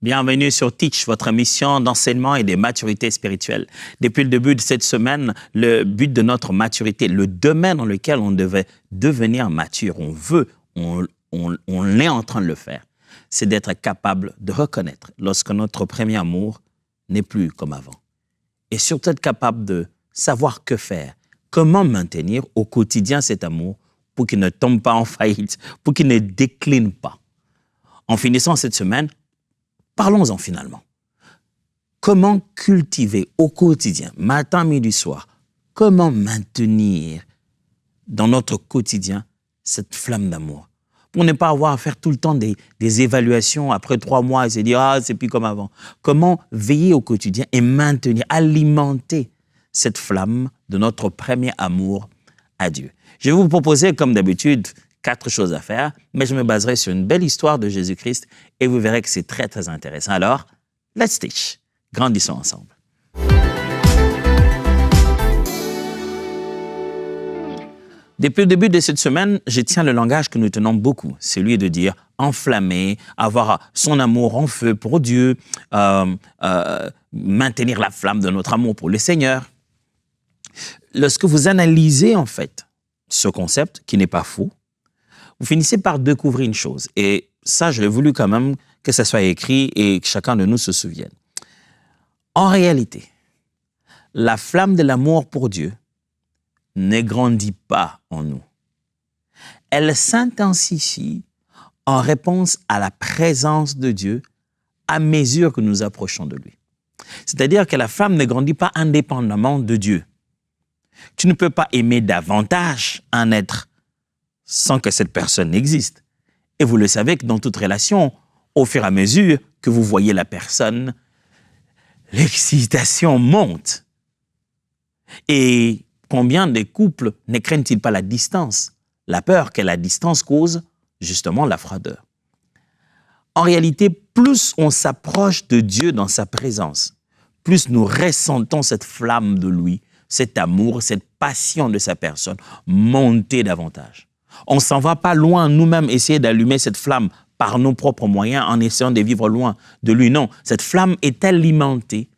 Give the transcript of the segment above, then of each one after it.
Bienvenue sur Teach, votre mission d'enseignement et de maturité spirituelle. Depuis le début de cette semaine, le but de notre maturité, le domaine dans lequel on devait devenir mature, on est en train de le faire, c'est d'être capable de reconnaître lorsque notre premier amour n'est plus comme avant. Et surtout être capable de savoir que faire, comment maintenir au quotidien cet amour pour qu'il ne tombe pas en faillite, pour qu'il ne décline pas. En finissant cette semaine, parlons-en finalement. Comment cultiver au quotidien, matin, midi, soir, comment maintenir dans notre quotidien cette flamme d'amour? Pour ne pas avoir à faire tout le temps des évaluations après 3 mois et se dire « Ah, c'est plus comme avant ». Comment veiller au quotidien et maintenir, alimenter cette flamme de notre premier amour à Dieu? Je vais vous proposer, comme d'habitude, 4 choses à faire, mais je me baserai sur une belle histoire de Jésus-Christ et vous verrez que c'est très, très intéressant. Alors, let's teach. Grandissons ensemble. Depuis le début de cette semaine, je tiens le langage que nous tenons beaucoup, celui de dire enflammer, avoir son amour en feu pour Dieu, maintenir la flamme de notre amour pour le Seigneur. Lorsque vous analysez en fait ce concept, qui n'est pas faux, vous finissez par découvrir une chose. Et ça, je l'ai voulu quand même que ça soit écrit et que chacun de nous se souvienne. En réalité, la flamme de l'amour pour Dieu ne grandit pas en nous. Elle s'intensifie en réponse à la présence de Dieu à mesure que nous approchons de lui. C'est-à-dire que la flamme ne grandit pas indépendamment de Dieu. Tu ne peux pas aimer davantage un être sans que cette personne existe. Et vous le savez que dans toute relation, au fur et à mesure que vous voyez la personne, l'excitation monte. Et combien de couples ne craignent-ils pas la distance? La peur que la distance cause justement la froideur. En réalité, plus on s'approche de Dieu dans sa présence, plus nous ressentons cette flamme de lui, cet amour, cette passion de sa personne monter davantage. On ne s'en va pas loin nous-mêmes essayer d'allumer cette flamme par nos propres moyens en essayant de vivre loin de lui. Non, cette flamme est alimentée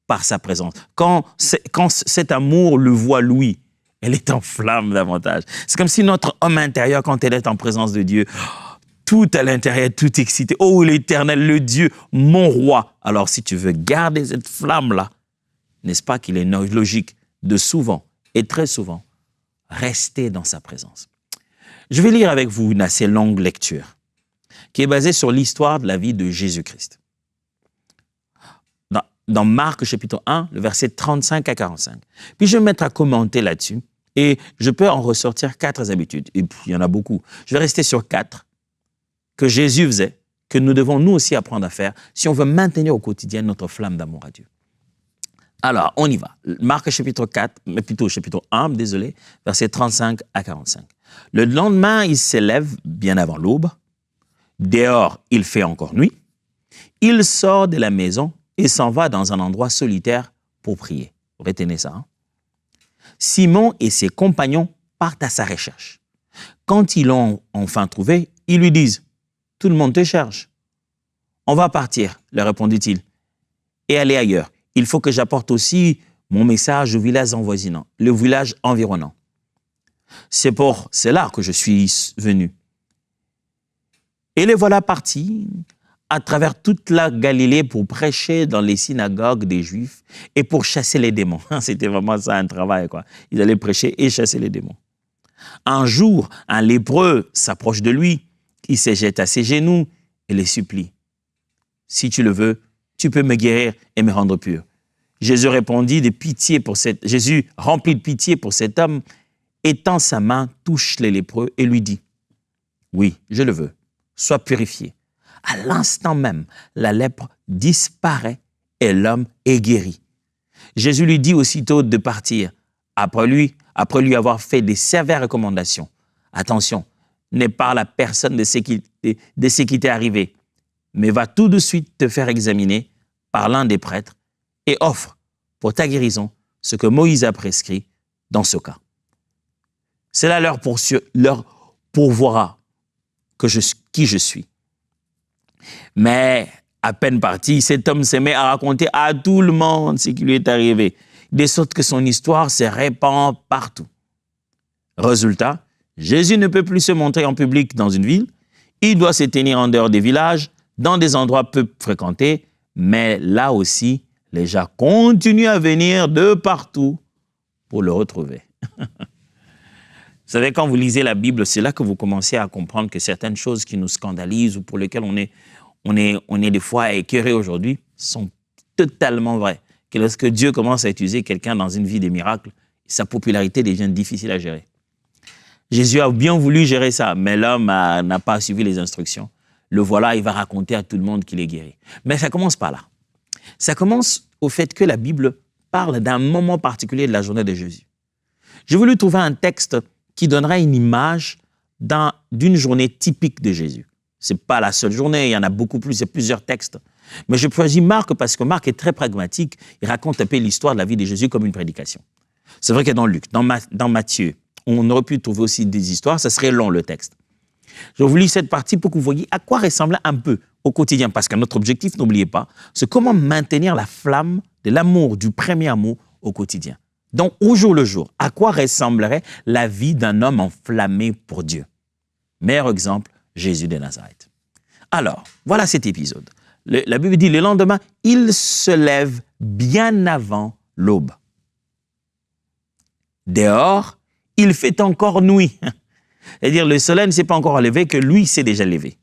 par sa présence. Quand cet amour le voit lui, elle est en flamme davantage. C'est comme si notre homme intérieur, quand elle est en présence de Dieu, tout à l'intérieur, tout excité. Oh, l'Éternel, le Dieu, mon roi. Alors, si tu veux garder cette flamme-là, n'est-ce pas qu'il est logique de souvent, et très souvent, rester dans sa présence? Je vais lire avec vous une assez longue lecture qui est basée sur l'histoire de la vie de Jésus-Christ. Dans Marc chapitre 1, le verset 35 à 45. Puis je vais me mettre à commenter là-dessus et je peux en ressortir 4 habitudes. Et puis il y en a beaucoup. Je vais rester sur 4 que Jésus faisait, que nous devons nous aussi apprendre à faire si on veut maintenir au quotidien notre flamme d'amour à Dieu. Alors, on y va. Marc chapitre 4, mais plutôt chapitre 1, verset 35 à 45. Le lendemain, il s'élève bien avant l'aube. Dehors, il fait encore nuit. Il sort de la maison et s'en va dans un endroit solitaire pour prier. Retenez ça. Hein? Simon et ses compagnons partent à sa recherche. Quand ils l'ont enfin trouvé, ils lui disent « Tout le monde te cherche. »« On va partir, leur répondit-il, et aller ailleurs. Il faut que j'apporte aussi mon message au village envoisinant, le village environnant. C'est pour cela que je suis venu. » Et les voilà partis à travers toute la Galilée pour prêcher dans les synagogues des Juifs et pour chasser les démons. C'était vraiment ça un travail, quoi. Ils allaient prêcher et chasser les démons. Un jour, un lépreux s'approche de lui, il se jette à ses genoux et les supplie. « Si tu le veux, tu peux me guérir et me rendre pur. » Jésus rempli de pitié pour cet homme, étend sa main, touche les lépreux et lui dit « Oui, je le veux, sois purifié. » À l'instant même, la lèpre disparaît et l'homme est guéri. Jésus lui dit aussitôt de partir. Après lui avoir fait des sévères recommandations. Attention, ne parle à personne de ce qui t'est arrivé, mais va tout de suite te faire examiner par l'un des prêtres et offre pour ta guérison ce que Moïse a prescrit dans ce cas. Cela leur pourvoira qui je suis. Mais À peine parti, cet homme se met à raconter à tout le monde ce qui lui est arrivé, de sorte que son histoire se répand partout. Résultat, Jésus ne peut plus se montrer en public dans une ville, il doit se tenir en dehors des villages, dans des endroits peu fréquentés, mais là aussi, les gens continuent à venir de partout pour le retrouver. Vous savez, quand vous lisez la Bible, c'est là que vous commencez à comprendre que certaines choses qui nous scandalisent ou pour lesquelles on est des fois écœuré aujourd'hui sont totalement vraies. Que lorsque Dieu commence à utiliser quelqu'un dans une vie de miracles, sa popularité devient difficile à gérer. Jésus a bien voulu gérer ça, mais l'homme n'a pas suivi les instructions. Le voilà, il va raconter à tout le monde qu'il est guéri. Mais ça ne commence pas là. Ça commence au fait que la Bible parle d'un moment particulier de la journée de Jésus. J'ai voulu trouver un texte qui donnerait une image d'une journée typique de Jésus. Ce n'est pas la seule journée, il y en a beaucoup plus, il y a plusieurs textes. Mais je choisis Marc parce que Marc est très pragmatique. Il raconte un peu l'histoire de la vie de Jésus comme une prédication. C'est vrai que dans Luc, dans Matthieu, on aurait pu trouver aussi des histoires, ça serait long le texte. Je vous lis cette partie pour que vous voyez à quoi ressemblait un peu au quotidien, parce que notre objectif, n'oubliez pas, c'est comment maintenir la flamme de l'amour, du premier amour au quotidien. Donc, au jour le jour, à quoi ressemblerait la vie d'un homme enflammé pour Dieu? Meilleur exemple, Jésus de Nazareth. Alors, voilà cet épisode. La Bible dit, le lendemain, il se lève bien avant l'aube. Dehors, il fait encore nuit. C'est-à-dire, le soleil ne s'est pas encore levé, que lui s'est déjà levé.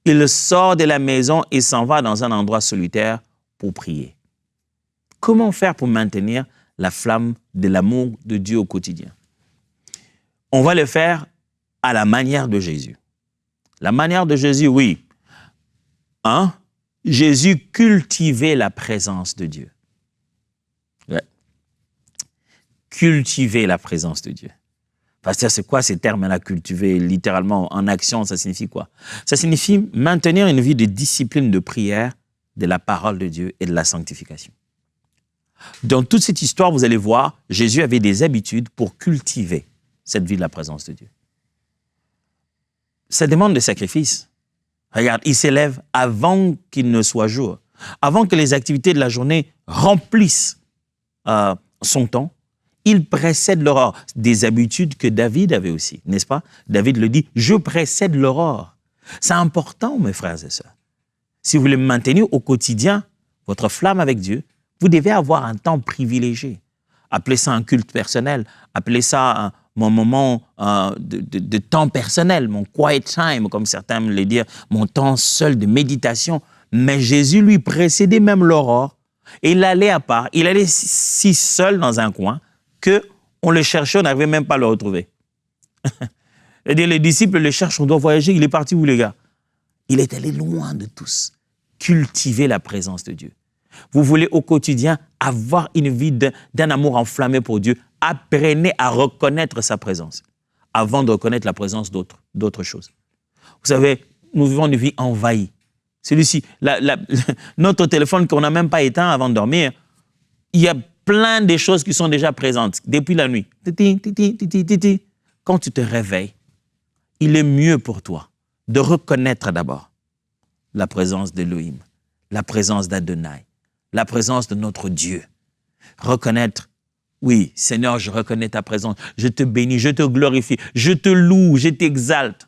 Il sort de la maison et s'en va dans un endroit solitaire pour prier. Comment faire pour maintenir la flamme de l'amour de Dieu au quotidien? On va le faire à la manière de Jésus. La manière de Jésus, oui. Jésus cultivait la présence de Dieu. Ouais. Cultiver la présence de Dieu. Pasteur, c'est quoi ces termes-là, cultiver, littéralement, en action, ça signifie quoi? Ça signifie maintenir une vie de discipline de prière, de la parole de Dieu et de la sanctification. Dans toute cette histoire, vous allez voir, Jésus avait des habitudes pour cultiver cette vie de la présence de Dieu. Ça demande des sacrifices. Regarde, il s'élève avant qu'il ne soit jour, avant que les activités de la journée remplissent son temps. Il précède l'aurore. Des habitudes que David avait aussi, n'est-ce pas? David le dit, je précède l'aurore. C'est important, mes frères et sœurs. Si vous voulez maintenir au quotidien votre flamme avec Dieu, vous devez avoir un temps privilégié. Appelez ça un culte personnel, appelez ça mon moment de temps personnel, mon quiet time, comme certains me le disent, mon temps seul de méditation. Mais Jésus lui précédait même l'aurore et il allait à part, il allait si seul dans un coin qu'on le cherchait, on n'arrivait même pas à le retrouver. C'est-à-dire, les disciples le cherchent, on doit voyager, il est parti où les gars? Il est allé loin de tous. Cultiver la présence de Dieu. Vous voulez au quotidien avoir une vie d'un amour enflammé pour Dieu, apprenez à reconnaître sa présence avant de reconnaître la présence d'autres choses. Vous savez, nous vivons une vie envahie. Celui-ci, notre téléphone qu'on n'a même pas éteint avant de dormir, il y a plein de choses qui sont déjà présentes depuis la nuit. Quand tu te réveilles, il est mieux pour toi de reconnaître d'abord la présence d'Élohim, la présence d'Adonai, la présence de notre Dieu. Reconnaître, oui, Seigneur, je reconnais ta présence, je te bénis, je te glorifie, je te loue, je t'exalte.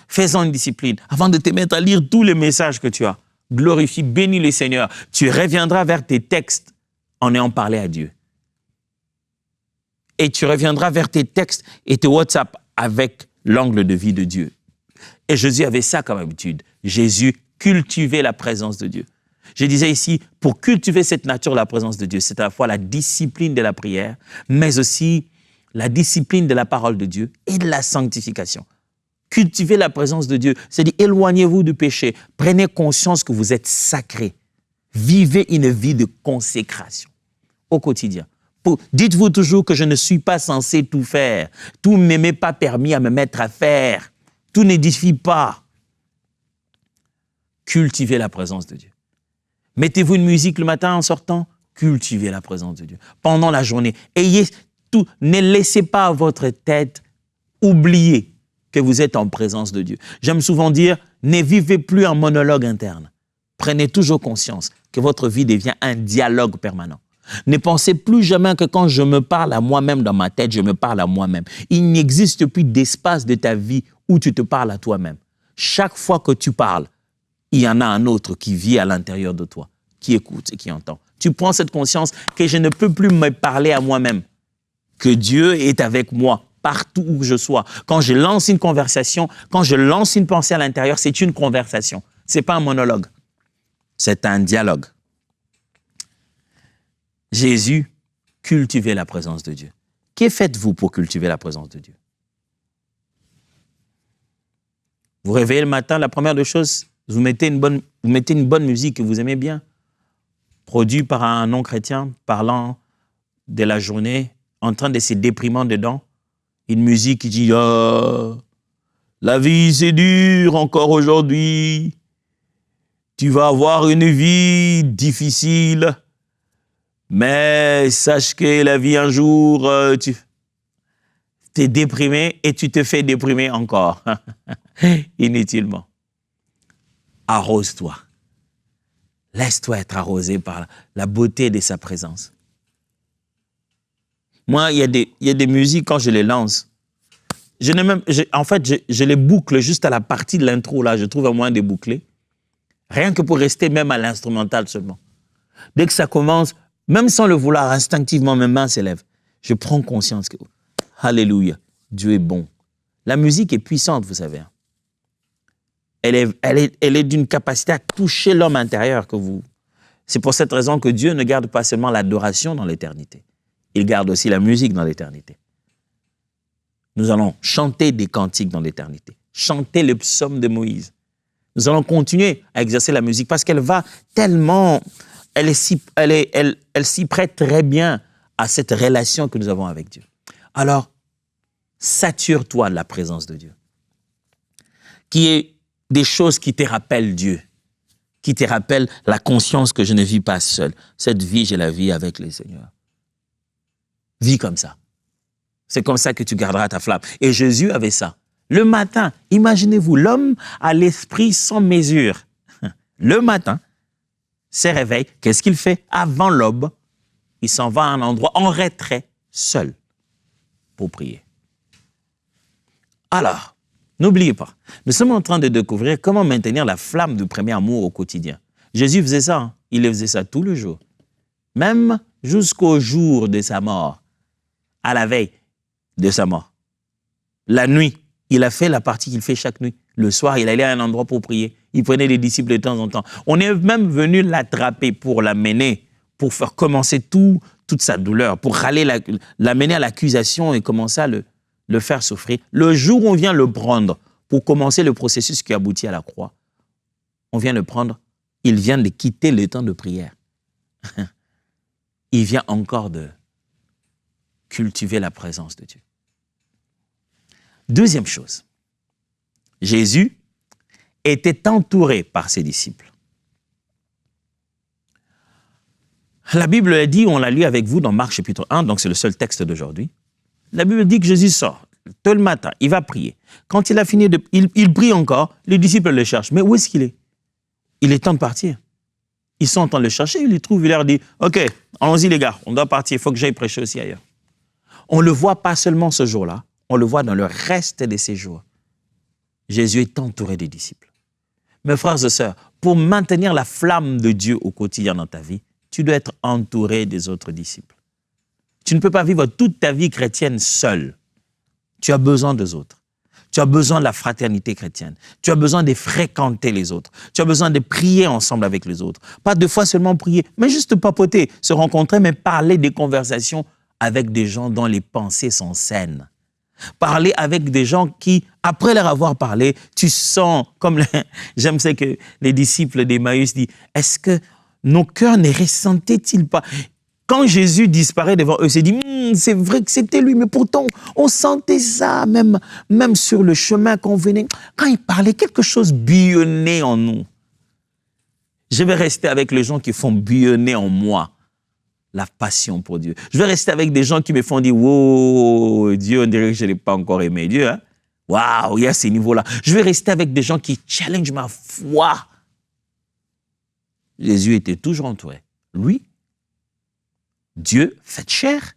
Fais-en une discipline. Avant de te mettre à lire tous les messages que tu as, glorifie, bénis le Seigneur. Tu reviendras vers tes textes en ayant parlé à Dieu. Et tu reviendras vers tes textes et tes WhatsApp avec l'angle de vie de Dieu. Et Jésus avait ça comme habitude. Jésus cultivait la présence de Dieu. Je disais ici, pour cultiver cette nature, la présence de Dieu, c'est à la fois la discipline de la prière, mais aussi la discipline de la parole de Dieu et de la sanctification. Cultivez la présence de Dieu, c'est-à-dire éloignez-vous du péché, prenez conscience que vous êtes sacré. Vivez une vie de consécration au quotidien. Dites-vous toujours que je ne suis pas censé tout faire. Tout ne m'est pas permis à me mettre à faire. Tout n'édifie pas. Cultivez la présence de Dieu. Mettez-vous une musique le matin en sortant, cultivez la présence de Dieu. Pendant la journée, ne laissez pas votre tête oublier que vous êtes en présence de Dieu. J'aime souvent dire, ne vivez plus en monologue interne. Prenez toujours conscience que votre vie devient un dialogue permanent. Ne pensez plus jamais que quand je me parle à moi-même dans ma tête, je me parle à moi-même. Il n'existe plus d'espace de ta vie où tu te parles à toi-même. Chaque fois que tu parles, il y en a un autre qui vit à l'intérieur de toi, qui écoute et qui entend. Tu prends cette conscience que je ne peux plus me parler à moi-même, que Dieu est avec moi partout où je sois. Quand je lance une conversation, quand je lance une pensée à l'intérieur, c'est une conversation. Ce n'est pas un monologue, c'est un dialogue. Jésus cultivait la présence de Dieu. Que faites-vous pour cultiver la présence de Dieu? Vous réveillez le matin, la première des choses, vous mettez une bonne musique que vous aimez bien, produite par un non-chrétien, parlant de la journée, en train de se déprimer dedans. Une musique qui dit « Oh, la vie c'est dur encore aujourd'hui. Tu vas avoir une vie difficile. Mais sache que la vie un jour, tu t'es déprimé et tu te fais déprimer encore. Inutilement. Arrose-toi. Laisse-toi être arrosé par la beauté de sa présence. Moi, il y a des musiques, quand je les lance, je les boucle juste à la partie de l'intro, là, je trouve un moyen de boucler. Rien que pour rester même à l'instrumental seulement. Dès que ça commence, même sans le vouloir, instinctivement, mes mains s'élèvent. Je prends conscience que, alléluia, Dieu est bon. La musique est puissante, vous savez. Elle est d'une capacité à toucher l'homme intérieur que vous. C'est pour cette raison que Dieu ne garde pas seulement l'adoration dans l'éternité. Il garde aussi la musique dans l'éternité. Nous allons chanter des cantiques dans l'éternité. Chanter le psaume de Moïse. Nous allons continuer à exercer la musique parce qu'elle va tellement... Elle s'y prête très bien à cette relation que nous avons avec Dieu. Alors, sature-toi de la présence de Dieu. Qui est des choses qui te rappellent Dieu, qui te rappellent la conscience que je ne vis pas seul. Cette vie, je la vis avec le Seigneur. Vis comme ça. C'est comme ça que tu garderas ta flamme. Et Jésus avait ça. Le matin, imaginez-vous, l'homme a l'esprit sans mesure. Le matin, se réveille, qu'est-ce qu'il fait? Avant l'aube, il s'en va à un endroit en retrait, seul, pour prier. Alors, n'oubliez pas, nous sommes en train de découvrir comment maintenir la flamme du premier amour au quotidien. Jésus faisait ça, hein? Il faisait ça tous les jours, même jusqu'au jour de sa mort, à la veille de sa mort. La nuit, il a fait la partie qu'il fait chaque nuit. Le soir, il allait à un endroit pour prier. Il prenait des disciples de temps en temps. On est même venu l'attraper pour l'amener, pour faire commencer toute sa douleur, pour l'amener à l'accusation et commencer à le faire souffrir. Le jour où on vient le prendre pour commencer le processus qui aboutit à la croix, on vient le prendre, il vient de quitter le temps de prière. Il vient encore de cultiver la présence de Dieu. Deuxième chose, Jésus était entouré par ses disciples. La Bible a dit, on l'a lu avec vous dans Marc chapitre 1, donc c'est le seul texte d'aujourd'hui. La Bible dit que Jésus sort tôt le matin, il va prier. Quand il a fini, il prie encore, les disciples le cherchent. Mais où est-ce qu'il est? Il est temps de partir. Ils sont en train de le chercher, ils le trouvent, il leur dit, « Ok, allons-y les gars, on doit partir, il faut que j'aille prêcher aussi ailleurs. » On ne le voit pas seulement ce jour-là, on le voit dans le reste de ses jours. Jésus est entouré des disciples. Mes frères et sœurs, pour maintenir la flamme de Dieu au quotidien dans ta vie, tu dois être entouré des autres disciples. Tu ne peux pas vivre toute ta vie chrétienne seul. Tu as besoin des autres. Tu as besoin de la fraternité chrétienne. Tu as besoin de fréquenter les autres. Tu as besoin de prier ensemble avec les autres. Pas 2 fois seulement prier, mais juste papoter, se rencontrer, mais parler des conversations avec des gens dont les pensées sont saines. Parler avec des gens qui, après leur avoir parlé, tu sens, comme j'aime ça que les disciples d'Emmaüs disent, est-ce que nos cœurs ne ressentaient-ils pas? Quand Jésus disparaît devant eux, c'est dit, c'est vrai que c'était lui, mais pourtant, on sentait ça, même sur le chemin qu'on venait. Quand il parlait, quelque chose bouillonnait en nous. Je vais rester avec les gens qui font bouillonner en moi la passion pour Dieu. Je vais rester avec des gens qui me font dire, wow, Dieu, on dirait que je n'ai pas encore aimé Dieu. Hein? Waouh, il y a ces niveaux-là. Je vais rester avec des gens qui challengent ma foi. Jésus était toujours entouré. Lui, Dieu fait chair.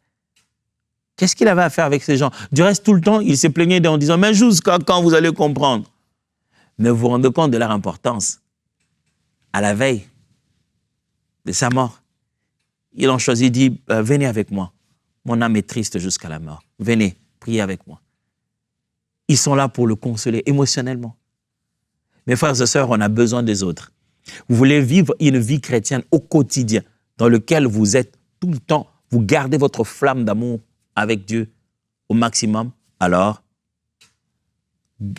Qu'est-ce qu'il avait à faire avec ces gens? Du reste, tout le temps, il se plaignait en disant, mais jusqu'à quand vous allez comprendre? Mais vous vous rendez compte de leur importance. À la veille de sa mort, ils ont choisi, il dit, venez avec moi. Mon âme est triste jusqu'à la mort. Venez, priez avec moi. Ils sont là pour le consoler émotionnellement. Mes frères et sœurs, on a besoin des autres. Vous voulez vivre une vie chrétienne au quotidien, dans lequel vous êtes tout le temps, vous gardez votre flamme d'amour avec Dieu au maximum, alors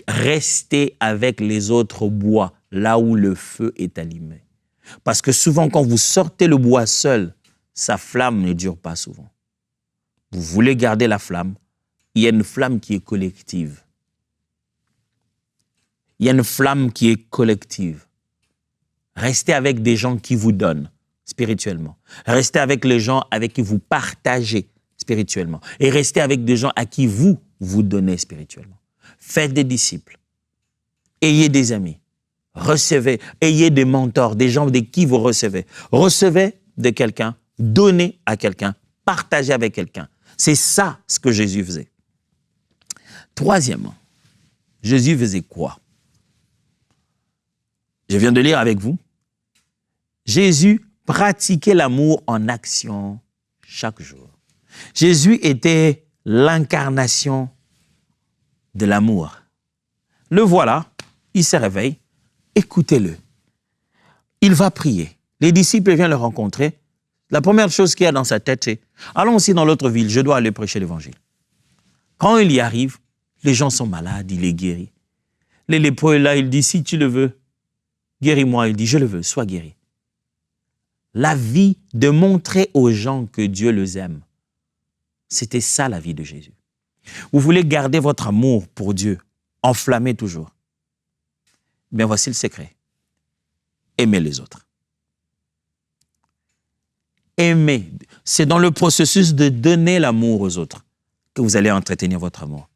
restez avec les autres bois, là où le feu est allumé. Parce que souvent, quand vous sortez le bois seul, sa flamme ne dure pas souvent. Vous voulez garder la flamme, il y a une flamme qui est collective. Il y a une flamme qui est collective. Restez avec des gens qui vous donnent spirituellement. Restez avec les gens avec qui vous partagez spirituellement. Et restez avec des gens à qui vous donnez spirituellement. Faites des disciples. Ayez des amis. Recevez. Ayez des mentors, des gens de qui vous recevez. Recevez de quelqu'un, donnez à quelqu'un, partagez avec quelqu'un. C'est ça ce que Jésus faisait. Troisièmement, Jésus faisait quoi? Je viens de lire avec vous. Jésus pratiquait l'amour en action chaque jour. Jésus était l'incarnation de l'amour. Le voilà, il se réveille, écoutez-le. Il va prier. Les disciples viennent le rencontrer. La première chose qu'il y a dans sa tête, c'est « Allons aussi dans l'autre ville, je dois aller prêcher l'évangile. » Quand il y arrive, les gens sont malades, il est guéri. Les lépreux, là, il dit « Si tu le veux, guéris-moi. » Il dit « Je le veux, sois guéri. » La vie de montrer aux gens que Dieu les aime. C'était ça la vie de Jésus. Vous voulez garder votre amour pour Dieu, enflammé toujours. Bien, voici le secret. Aimez les autres. Aimez. C'est dans le processus de donner l'amour aux autres que vous allez entretenir votre amour.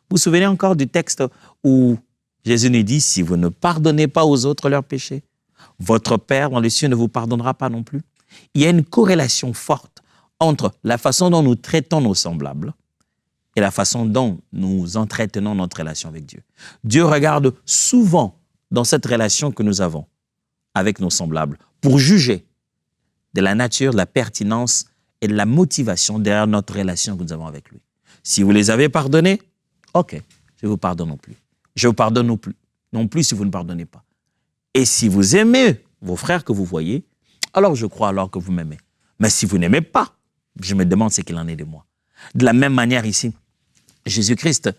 Vous vous souvenez encore du texte où Jésus nous dit, si vous ne pardonnez pas aux autres leurs péchés, votre Père dans les cieux ne vous pardonnera pas non plus. Il y a une corrélation forte entre la façon dont nous traitons nos semblables et la façon dont nous entretenons notre relation avec Dieu. Dieu regarde souvent dans cette relation que nous avons avec nos semblables pour juger de la nature, de la pertinence et de la motivation derrière notre relation que nous avons avec lui. Si vous les avez pardonnés, ok, je vous pardonne non plus. Je vous pardonne non plus si vous ne pardonnez pas. Et si vous aimez vos frères que vous voyez, alors je crois alors que vous m'aimez. Mais si vous n'aimez pas, je me demande ce qu'il en est de moi. De la même manière ici, Jésus-Christ,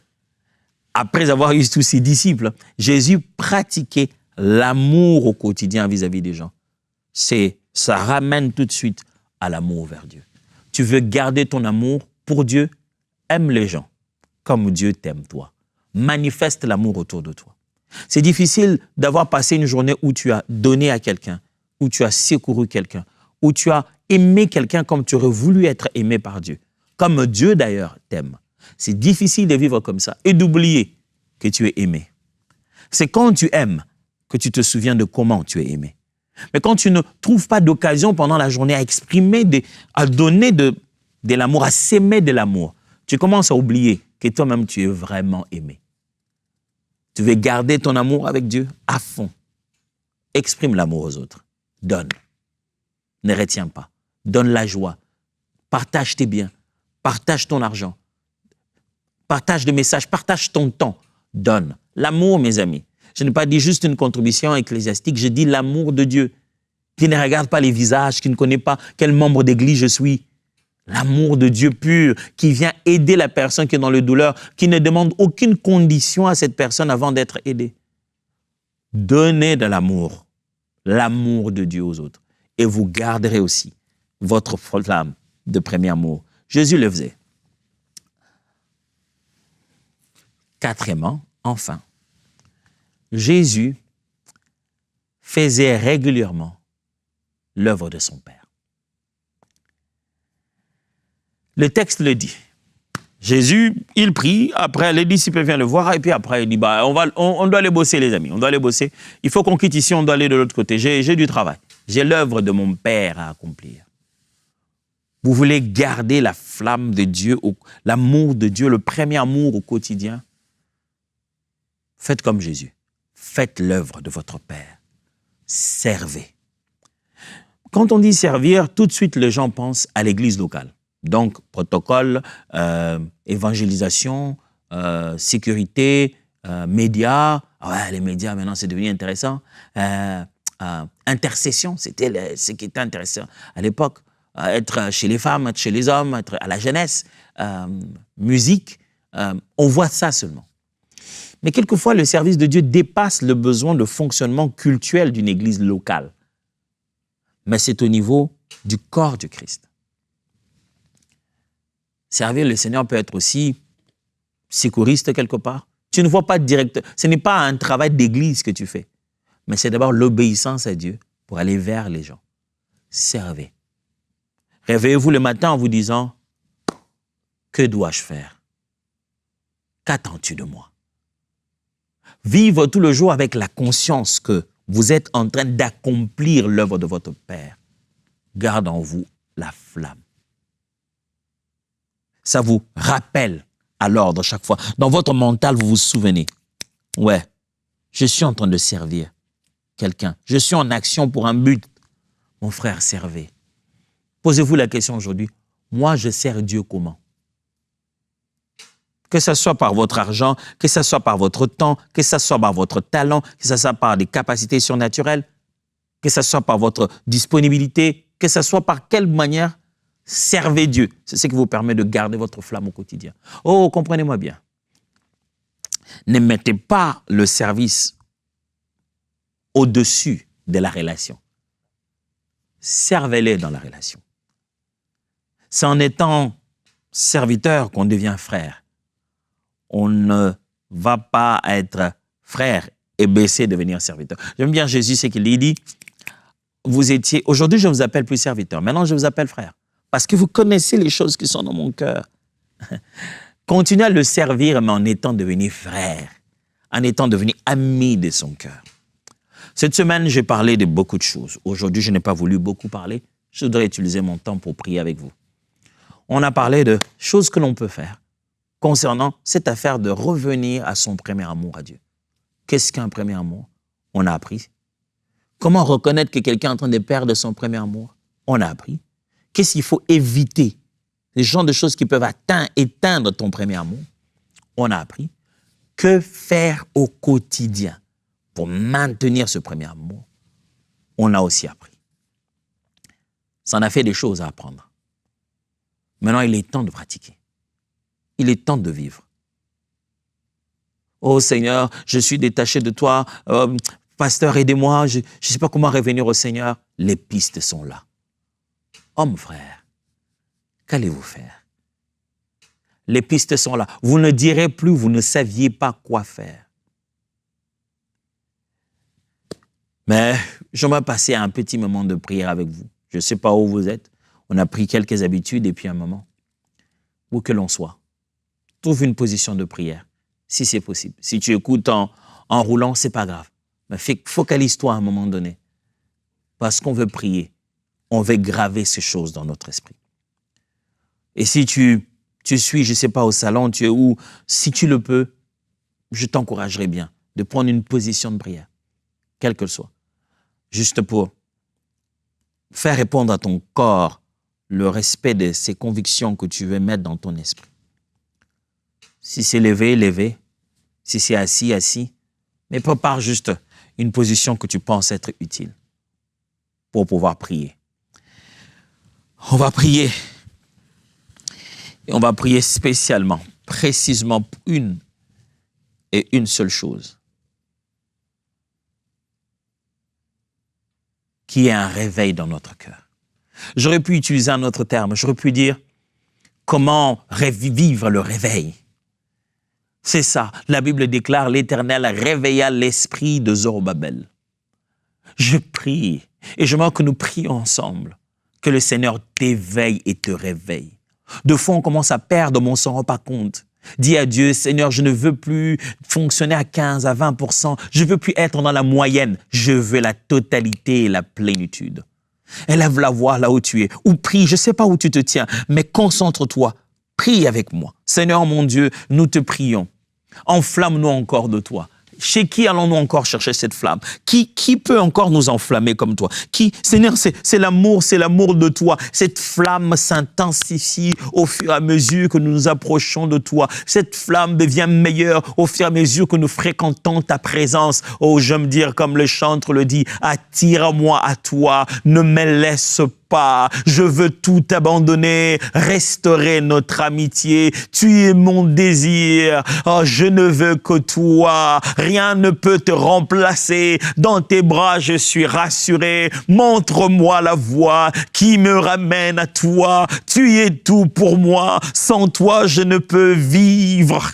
après avoir eu tous ses disciples, Jésus pratiquait l'amour au quotidien vis-à-vis des gens. Ça ramène tout de suite à l'amour vers Dieu. Tu veux garder ton amour pour Dieu, aime les gens comme Dieu t'aime toi. Manifeste l'amour autour de toi. C'est difficile d'avoir passé une journée où tu as donné à quelqu'un, où tu as secouru quelqu'un, où tu as aimé quelqu'un comme tu aurais voulu être aimé par Dieu. Comme Dieu d'ailleurs t'aime. C'est difficile de vivre comme ça et d'oublier que tu es aimé. C'est quand tu aimes que tu te souviens de comment tu es aimé. Mais quand tu ne trouves pas d'occasion pendant la journée à exprimer, à donner de l'amour, à s'aimer de l'amour, tu commences à oublier que toi-même tu es vraiment aimé. Tu veux garder ton amour avec Dieu à fond. Exprime l'amour aux autres. Donne. Ne retiens pas. Donne la joie. Partage tes biens. Partage ton argent. Partage des messages. Partage ton temps. Donne. L'amour, mes amis. Je n'ai pas dit juste une contribution ecclésiastique. Je dis l'amour de Dieu. Qui ne regarde pas les visages, qui ne connaît pas quel membre d'église je suis. L'amour de Dieu pur, qui vient aider la personne qui est dans la douleur, qui ne demande aucune condition à cette personne avant d'être aidée. Donnez de l'amour de Dieu aux autres. Et vous garderez aussi votre flamme de premier amour. Jésus le faisait. Quatrièmement, enfin, Jésus faisait régulièrement l'œuvre de son Père. Le texte le dit. Jésus, il prie, après les disciples viennent le voir, et puis après il dit, on doit aller bosser les amis, on doit aller bosser. Il faut qu'on quitte ici, on doit aller de l'autre côté, j'ai du travail. J'ai l'œuvre de mon Père à accomplir. Vous voulez garder la flamme de Dieu, l'amour de Dieu, le premier amour au quotidien? Faites comme Jésus. Faites l'œuvre de votre Père. Servez. Quand on dit servir, tout de suite, les gens pensent à l'église locale. Donc, protocole, évangélisation, sécurité, médias. Ouais, les médias, maintenant, c'est devenu intéressant. Intercession, c'était ce qui était intéressant à l'époque. Être chez les femmes, être chez les hommes, être à la jeunesse. Musique, on voit ça seulement. Mais quelquefois, le service de Dieu dépasse le besoin de fonctionnement cultuel d'une église locale. Mais c'est au niveau du corps du Christ. Servir le Seigneur peut être aussi secouriste quelque part. Tu ne vois pas direct. Ce n'est pas un travail d'église que tu fais, mais c'est d'abord l'obéissance à Dieu pour aller vers les gens. Servez. Réveillez-vous le matin en vous disant, que dois-je faire? Qu'attends-tu de moi? Vivre tout le jour avec la conscience que vous êtes en train d'accomplir l'œuvre de votre Père. Garde en vous la flamme. Ça vous rappelle à l'ordre chaque fois. Dans votre mental, vous vous souvenez. Ouais, je suis en train de servir quelqu'un. Je suis en action pour un but. Mon frère, servez. Posez-vous la question aujourd'hui. Moi, je sers Dieu comment? Que ce soit par votre argent, que ce soit par votre temps, que ce soit par votre talent, que ce soit par des capacités surnaturelles, que ce soit par votre disponibilité, que ce soit par quelle manière, servez Dieu. C'est ce qui vous permet de garder votre flamme au quotidien. Oh, comprenez-moi bien. Ne mettez pas le service au-dessus de la relation. Servez-les dans la relation. C'est en étant serviteur qu'on devient frère. On ne va pas être frère et baisser, devenir serviteur. J'aime bien Jésus, c'est qu'il dit, vous étiez, aujourd'hui je ne vous appelle plus serviteur, maintenant je vous appelle frère. Parce que vous connaissez les choses qui sont dans mon cœur. Continuez à le servir, mais en étant devenu frère, en étant devenu ami de son cœur. Cette semaine, j'ai parlé de beaucoup de choses. Aujourd'hui, je n'ai pas voulu beaucoup parler. Je voudrais utiliser mon temps pour prier avec vous. On a parlé de choses que l'on peut faire concernant cette affaire de revenir à son premier amour à Dieu. Qu'est-ce qu'un premier amour? On a appris. Comment reconnaître que quelqu'un est en train de perdre son premier amour? On a appris. Qu'est-ce qu'il faut éviter? Les genres de choses qui peuvent éteindre ton premier amour? On a appris. Que faire au quotidien pour maintenir ce premier amour? On a aussi appris. Ça en a fait des choses à apprendre. Maintenant, il est temps de pratiquer. Il est temps de vivre. Oh Seigneur, je suis détaché de toi. Pasteur, aidez-moi. Je ne sais pas comment revenir au Seigneur. Les pistes sont là. Homme, frère, qu'allez-vous faire? Les pistes sont là. Vous ne direz plus, vous ne saviez pas quoi faire. Mais j'aimerais passer un petit moment de prière avec vous. Je ne sais pas où vous êtes. On a pris quelques habitudes et puis un moment. Où que l'on soit, trouve une position de prière, si c'est possible. Si tu écoutes en roulant, ce n'est pas grave. Mais focalise-toi à un moment donné. Parce qu'on veut prier. On veut graver ces choses dans notre esprit. Et si tu suis, je ne sais pas, au salon, tu es où, si tu le peux, je t'encouragerais bien de prendre une position de prière, quelle qu'elle soit, juste pour faire répondre à ton corps le respect de ces convictions que tu veux mettre dans ton esprit. Si c'est levé, levé. Si c'est assis, assis. Mais prépare juste une position que tu penses être utile pour pouvoir prier. On va prier. Et on va prier spécialement, précisément pour une et une seule chose. Qui est un réveil dans notre cœur. J'aurais pu utiliser un autre terme. J'aurais pu dire comment vivre le réveil. C'est ça. La Bible déclare l'Éternel réveilla l'esprit de Zorobabel. Je prie et je veux que nous prions ensemble. Que le Seigneur t'éveille et te réveille. De fois, on commence à perdre, mais on ne s'en rend pas compte. Dis à Dieu, Seigneur, je ne veux plus fonctionner à 15, à 20%. Je ne veux plus être dans la moyenne. Je veux la totalité et la plénitude. Élève la voix là où tu es. Ou prie, je ne sais pas où tu te tiens, mais concentre-toi. Prie avec moi. Seigneur mon Dieu, nous te prions. Enflamme-nous encore de toi. Chez qui allons-nous encore chercher cette flamme? Qui peut encore nous enflammer comme toi? Seigneur, c'est l'amour de toi. Cette flamme s'intensifie au fur et à mesure que nous nous approchons de toi. Cette flamme devient meilleure au fur et à mesure que nous fréquentons ta présence. Oh, j'aime dire comme le chantre le dit, attire-moi à toi, ne me laisse pas, je veux tout abandonner, restaurer notre amitié, tu es mon désir, oh, je ne veux que toi, rien ne peut te remplacer, dans tes bras je suis rassuré, montre-moi la voie qui me ramène à toi, tu es tout pour moi, sans toi je ne peux vivre.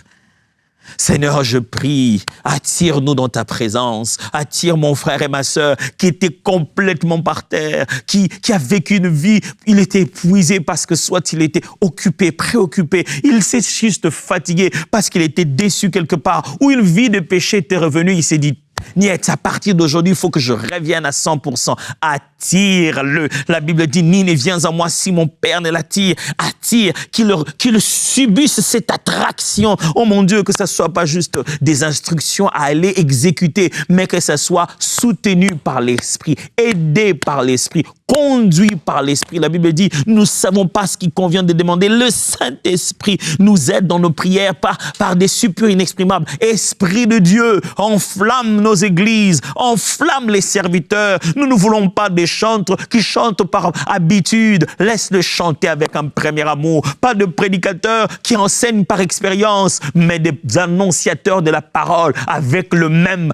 Seigneur, je prie, attire-nous dans ta présence, attire mon frère et ma sœur qui étaient complètement par terre, qui a vécu une vie, il était épuisé parce que soit il était occupé, préoccupé, il s'est juste fatigué parce qu'il était déçu quelque part, ou une vie de péché était revenue, il s'est dit, Niet, à partir d'aujourd'hui, il faut que je revienne à 100%. Attire-le. La Bible dit, ni ne viens à moi si mon Père ne l'attire. Attire, qu'il subisse cette attraction. Oh mon Dieu, que ça soit pas juste des instructions à aller exécuter, mais que ça soit soutenu par l'Esprit, aidé par l'Esprit, conduit par l'Esprit. La Bible dit, nous ne savons pas ce qu'il convient de demander. Le Saint-Esprit nous aide dans nos prières par des suppliques inexprimables. Esprit de Dieu, enflamme nos églises, enflamme les serviteurs. Nous ne voulons pas des chantres qui chantent par habitude. Laisse-le chanter avec un premier amour. Pas de prédicateurs qui enseignent par expérience, mais des annonciateurs de la parole avec le même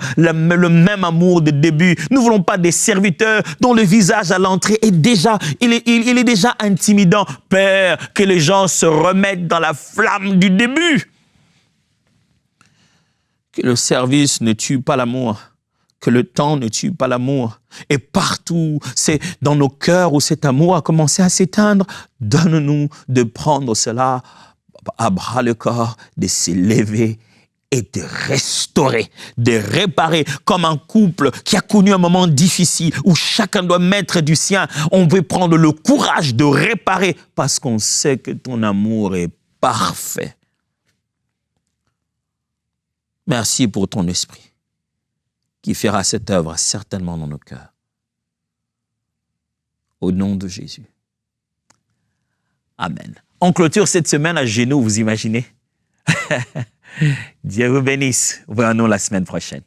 amour de début. Nous ne voulons pas des serviteurs dont le visage à l'entrée est déjà, il est déjà intimidant. Père, que les gens se remettent dans la flamme du début. Que le service ne tue pas l'amour, que le temps ne tue pas l'amour. Et partout, c'est dans nos cœurs où cet amour a commencé à s'éteindre, donne-nous de prendre cela à bras le corps, de s'élever et de restaurer, de réparer, comme un couple qui a connu un moment difficile où chacun doit mettre du sien. On veut prendre le courage de réparer parce qu'on sait que ton amour est parfait. Merci pour ton esprit qui fera cette œuvre certainement dans nos cœurs. Au nom de Jésus. Amen. On clôture cette semaine à genoux, vous imaginez? Dieu vous bénisse. Voyons-nous la semaine prochaine.